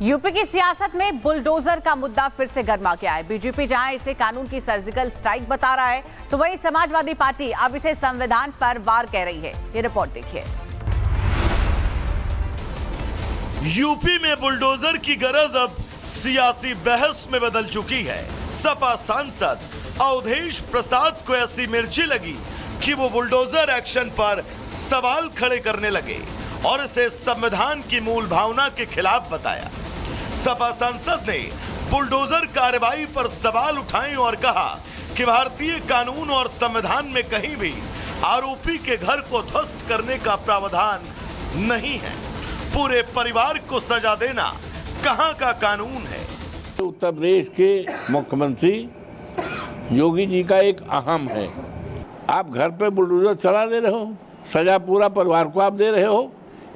UP की सियासत में बुलडोजर का मुद्दा फिर से गर्मा गया है। बीजेपी जहां इसे कानून की सर्जिकल स्ट्राइक बता रहा है, तो वहीं समाजवादी पार्टी अब इसे संविधान पर वार कह रही है। ये रिपोर्ट देखिए। यूपी में बुलडोजर की गरज अब सियासी बहस में बदल चुकी है। सपा सांसद अवधेश प्रसाद को ऐसी मिर्ची लगी कि वो बुलडोजर एक्शन पर सवाल खड़े करने लगे और इसे संविधान की मूल भावना के खिलाफ बताया। सपा सांसद ने बुलडोजर कार्रवाई पर सवाल उठाए और कहा कि भारतीय कानून और संविधान में कहीं भी आरोपी के घर को ध्वस्त करने का प्रावधान नहीं है। पूरे परिवार को सजा देना कहां का कानून है। उत्तर प्रदेश के मुख्यमंत्री योगी जी का एक अहम है। आप घर पे बुलडोजर चला दे रहे हो, सजा पूरा परिवार को आप दे रहे हो।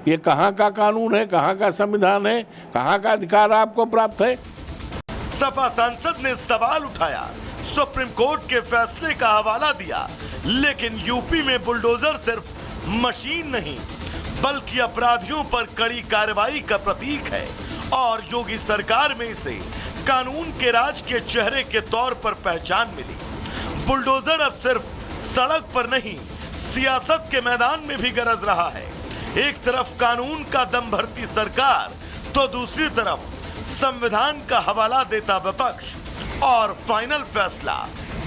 ये कहां का कानून है, कहां का संविधान है, कहां का अधिकार आपको प्राप्त है। सपा सांसद ने सवाल उठाया, सुप्रीम कोर्ट के फैसले का हवाला दिया, लेकिन यूपी में बुलडोजर सिर्फ मशीन नहीं बल्कि अपराधियों पर कड़ी कार्रवाई का प्रतीक है और योगी सरकार में इसे कानून के राज के चेहरे के तौर पर पहचान मिली। बुलडोजर अब सिर्फ सड़क पर नहीं, सियासत के मैदान में भी गरज रहा है। एक तरफ कानून का दम भरती सरकार, तो दूसरी तरफ संविधान का हवाला देता विपक्ष और फाइनल फैसला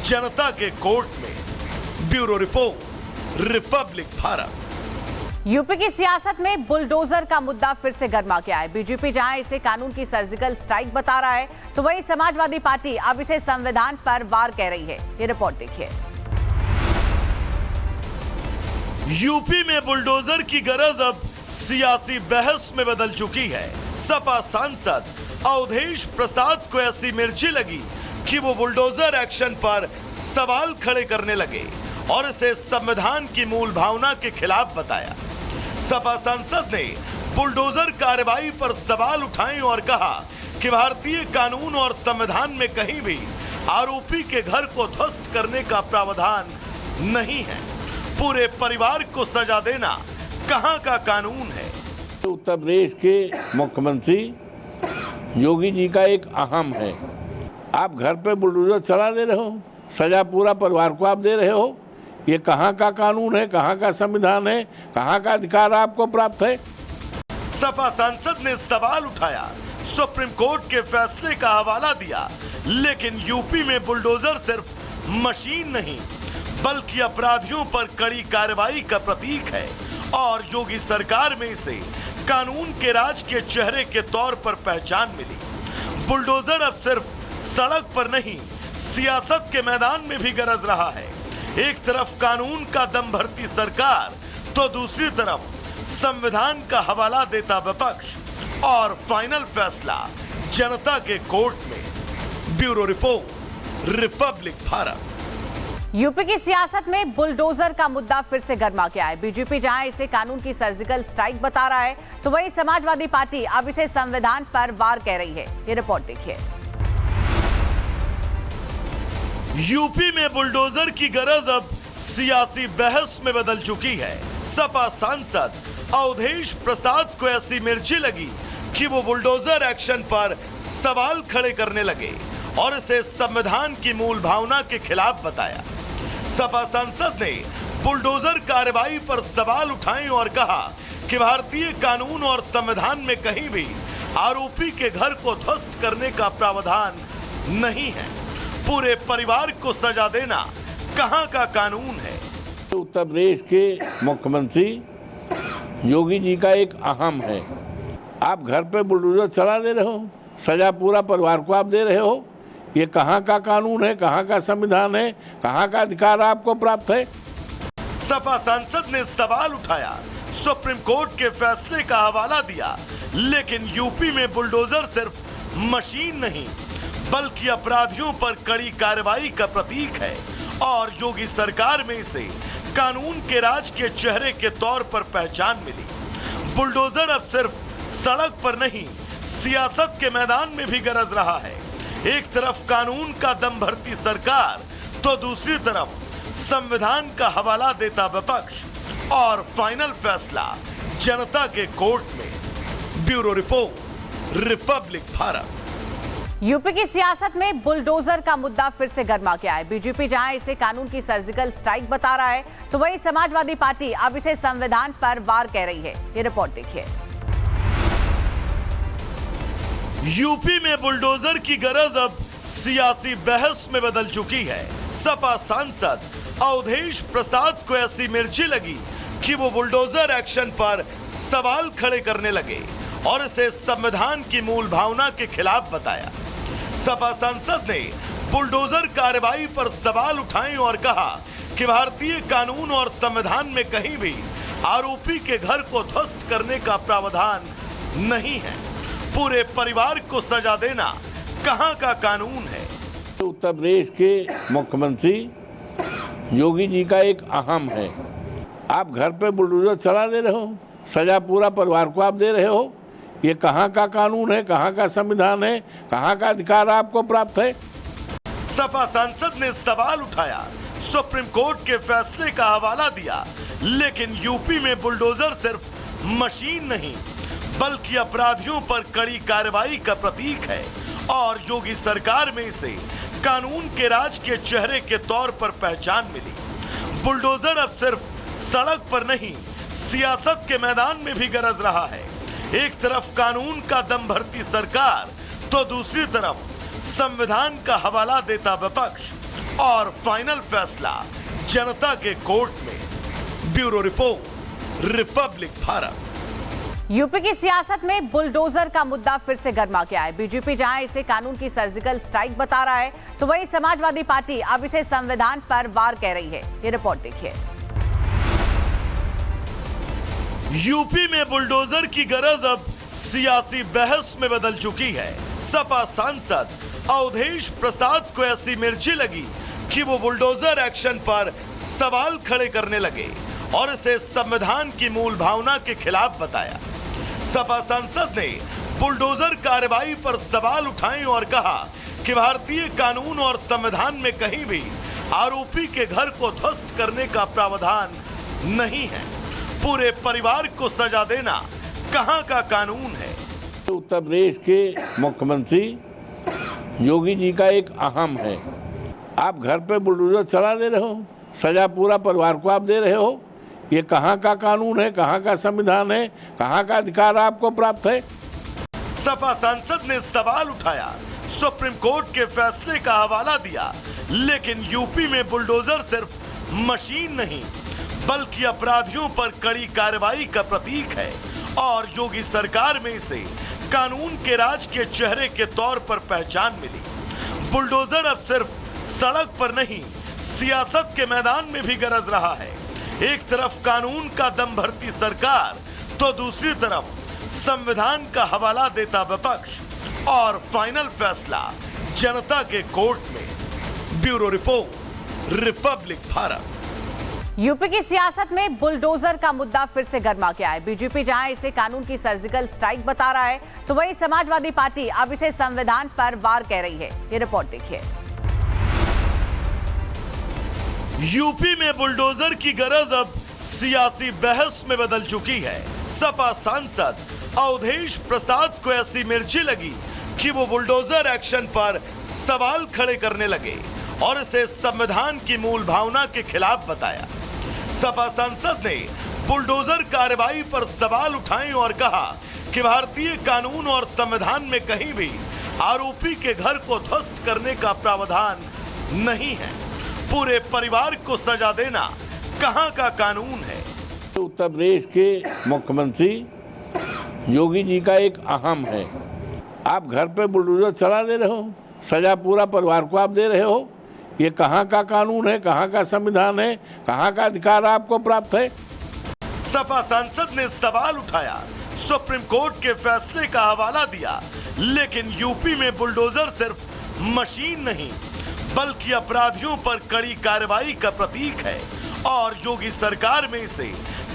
जनता के कोर्ट में। Bureau report, Republic Bharat. UP की सियासत में बुलडोजर का मुद्दा फिर से गर्मा गया है। बीजेपी जहां इसे कानून की सर्जिकल स्ट्राइक बता रहा है, तो वहीं समाजवादी पार्टी अब इसे संविधान पर वार कह रही है। ये रिपोर्ट देखिए। यूपी में बुलडोजर की गरज अब सियासी बहस में बदल चुकी है। सपा सांसद अवधेश प्रसाद को ऐसी मिर्ची लगी कि वो बुलडोजर एक्शन पर सवाल खड़े करने लगे और इसे संविधान की मूल भावना के खिलाफ बताया। सपा सांसद ने बुलडोजर कार्रवाई पर सवाल उठाए और कहा कि भारतीय कानून और संविधान में कहीं भी आरोपी के घर को ध्वस्त करने का प्रावधान नहीं है। पूरे परिवार को सजा देना कहां का कानून है। उत्तर प्रदेश के मुख्यमंत्री योगी जी का एक अहम है। आप घर पे बुलडोजर चला दे रहे हो, सजा पूरा परिवार को आप दे रहे हो। ये कहां का कानून है, कहां का संविधान है, कहां का अधिकार आपको प्राप्त है। सपा सांसद ने सवाल उठाया, सुप्रीम कोर्ट के फैसले का हवाला दिया, लेकिन यूपी में बुलडोजर सिर्फ मशीन नहीं बल्कि अपराधियों पर कड़ी कार्रवाई का प्रतीक है और योगी सरकार में इसे कानून के राज के चेहरे के तौर पर पहचान मिली। बुलडोजर अब सिर्फ सड़क पर नहीं, सियासत के मैदान में भी गरज रहा है। एक तरफ कानून का दम भरती सरकार, तो दूसरी तरफ संविधान का हवाला देता विपक्ष और फाइनल फैसला जनता के कोर्ट में। Bureau report, Republic Bharat. UP की सियासत में बुलडोजर का मुद्दा फिर से गर्मा गया है। बीजेपी जहां इसे कानून की सर्जिकल स्ट्राइक बता रहा है, तो वहीं समाजवादी पार्टी अब इसे संविधान पर वार कह रही है। ये रिपोर्ट देखिए। यूपी में बुलडोजर की गरज अब सियासी बहस में बदल चुकी है। सपा सांसद अवधेश प्रसाद को ऐसी मिर्ची लगी कि वो बुलडोजर एक्शन पर सवाल खड़े करने लगे और इसे संविधान की मूल भावना के खिलाफ बताया। सपा सांसद ने बुलडोजर कार्रवाई पर सवाल उठाए और कहा कि भारतीय कानून और संविधान में कहीं भी आरोपी के घर को ध्वस्त करने का प्रावधान नहीं है। पूरे परिवार को सजा देना कहां का कानून है। उत्तर प्रदेश के मुख्यमंत्री योगी जी का एक अहम है। आप घर पे बुलडोजर चला दे रहे हो, सजा पूरा परिवार को आप दे रहे हो। ये कहां का कानून है, कहां का संविधान है, कहां का अधिकार आपको प्राप्त है। सपा सांसद ने सवाल उठाया, सुप्रीम कोर्ट के फैसले का हवाला दिया, लेकिन यूपी में बुलडोजर सिर्फ मशीन नहीं बल्कि अपराधियों पर कड़ी कार्रवाई का प्रतीक है और योगी सरकार में इसे कानून के राज के चेहरे के तौर पर पहचान मिली। बुलडोजर अब सिर्फ सड़क पर नहीं, सियासत के मैदान में भी गरज रहा है। एक तरफ कानून का दम भरती सरकार, तो दूसरी तरफ संविधान का हवाला देता विपक्ष और फाइनल फैसला जनता के कोर्ट में। Bureau report, Republic Bharat. UP की सियासत में बुलडोजर का मुद्दा फिर से गर्मा गया है। बीजेपी जहां इसे कानून की सर्जिकल स्ट्राइक बता रहा है, तो वहीं समाजवादी पार्टी अब इसे संविधान पर वार कह रही है। ये रिपोर्ट देखिए। यूपी में बुलडोजर की गरज अब सियासी बहस में बदल चुकी है। सपा सांसद अवधेश प्रसाद को ऐसी मिर्ची लगी कि वो बुलडोजर एक्शन पर सवाल खड़े करने लगे और इसे संविधान की मूल भावना के खिलाफ बताया। सपा सांसद ने बुलडोजर कार्रवाई पर सवाल उठाए और कहा कि भारतीय कानून और संविधान में कहीं भी आरोपी के घर को ध्वस्त करने का प्रावधान नहीं है। पूरे परिवार को सजा देना कहां का कानून है। उत्तर प्रदेश के मुख्यमंत्री योगी जी का एक अहम है। आप घर पे बुलडोजर चला दे रहे हो, सजा पूरा परिवार को आप दे रहे हो। ये कहां का कानून है, कहां का संविधान है, कहां का अधिकार आपको प्राप्त है। सपा सांसद ने सवाल उठाया, सुप्रीम कोर्ट के फैसले का हवाला दिया, लेकिन यूपी में बुलडोजर सिर्फ मशीन नहीं बल्कि अपराधियों पर कड़ी कार्रवाई का प्रतीक है और योगी सरकार में इसे कानून के राज के चेहरे के तौर पर पहचान मिली। बुलडोजर अब सिर्फ सड़क पर नहीं, सियासत के मैदान में भी गरज रहा है। एक तरफ कानून का दम भरती सरकार, तो दूसरी तरफ संविधान का हवाला देता विपक्ष और फाइनल फैसला जनता के कोर्ट में। Bureau report, Republic Bharat. UP की सियासत में बुलडोजर का मुद्दा फिर से गर्मा गया है। बीजेपी जहां इसे कानून की सर्जिकल स्ट्राइक बता रहा है, तो वहीं समाजवादी पार्टी अब इसे संविधान पर वार कह रही है। ये रिपोर्ट देखिए। यूपी में बुलडोजर की गरज अब सियासी बहस में बदल चुकी है। सपा सांसद अवधेश प्रसाद को ऐसी मिर्ची लगी कि वो बुलडोजर एक्शन पर सवाल खड़े करने लगे और इसे संविधान की मूल भावना के खिलाफ बताया। सपा सांसद ने बुलडोजर कार्रवाई पर सवाल उठाए और कहा कि भारतीय कानून और संविधान में कहीं भी आरोपी के घर को ध्वस्त करने का प्रावधान नहीं है। पूरे परिवार को सजा देना कहां का कानून है। उत्तर प्रदेश के मुख्यमंत्री योगी जी का एक अहम है। आप घर पे बुलडोजर चला दे रहे हो, सजा पूरा परिवार को आप दे रहे हो। ये कहां का कानून है, कहां का संविधान है, कहां का अधिकार आपको प्राप्त है। सपा सांसद ने सवाल उठाया, सुप्रीम कोर्ट के फैसले का हवाला दिया, लेकिन यूपी में बुलडोजर सिर्फ मशीन नहीं बल्कि अपराधियों पर कड़ी कार्रवाई का प्रतीक है और योगी सरकार में इसे कानून के राज के चेहरे के तौर पर पहचान मिली। बुलडोजर अब सिर्फ सड़क पर नहीं, सियासत के मैदान में भी गरज रहा है। एक तरफ कानून का दम भरती सरकार, तो दूसरी तरफ संविधान का हवाला देता विपक्ष और फाइनल फैसला जनता के कोर्ट में। Bureau report, Republic Bharat. UP की सियासत में बुलडोजर का मुद्दा फिर से गर्मा गया है। बीजेपी जहां इसे कानून की सर्जिकल स्ट्राइक बता रहा है, तो वहीं समाजवादी पार्टी अब इसे संविधान पर वार कह रही है। ये रिपोर्ट देखिए। यूपी में बुलडोजर की गरज अब सियासी बहस में बदल चुकी है। सपा सांसद अवधेश प्रसाद को ऐसी मिर्ची लगी कि वो बुलडोजर एक्शन पर सवाल खड़े करने लगे और इसे संविधान की मूल भावना के खिलाफ बताया। सपा सांसद ने बुलडोजर कार्रवाई पर सवाल उठाए और कहा कि भारतीय कानून और संविधान में कहीं भी आरोपी के घर को ध्वस्त करने का प्रावधान नहीं है। पूरे परिवार को सजा देना कहां का कानून है। उत्तर प्रदेश के मुख्यमंत्री योगी जी का एक अहम है। आप घर पे बुलडोजर चला दे रहे हो, सजा पूरा परिवार को आप दे रहे हो। ये कहां का कानून है, कहां का संविधान है, कहां का अधिकार आपको प्राप्त है। सपा सांसद ने सवाल उठाया, सुप्रीम कोर्ट के फैसले का हवाला दिया, लेकिन यूपी में बुलडोजर सिर्फ मशीन नहीं बल्कि अपराधियों पर कड़ी कार्रवाई का प्रतीक है और योगी सरकार में इसे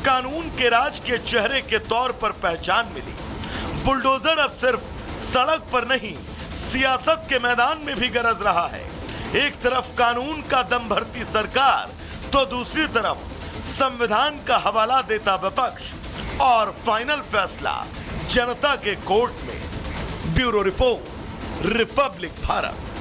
कानून के राज के चेहरे के तौर पर पहचान मिली। बुलडोजर अब सिर्फ सड़क पर नहीं, सियासत के मैदान में भी गरज रहा है। एक तरफ कानून का दम भरती सरकार, तो दूसरी तरफ संविधान का हवाला देता विपक्ष और फाइनल फैसला जनता के कोर्ट में। Bureau report, Republic Bharat.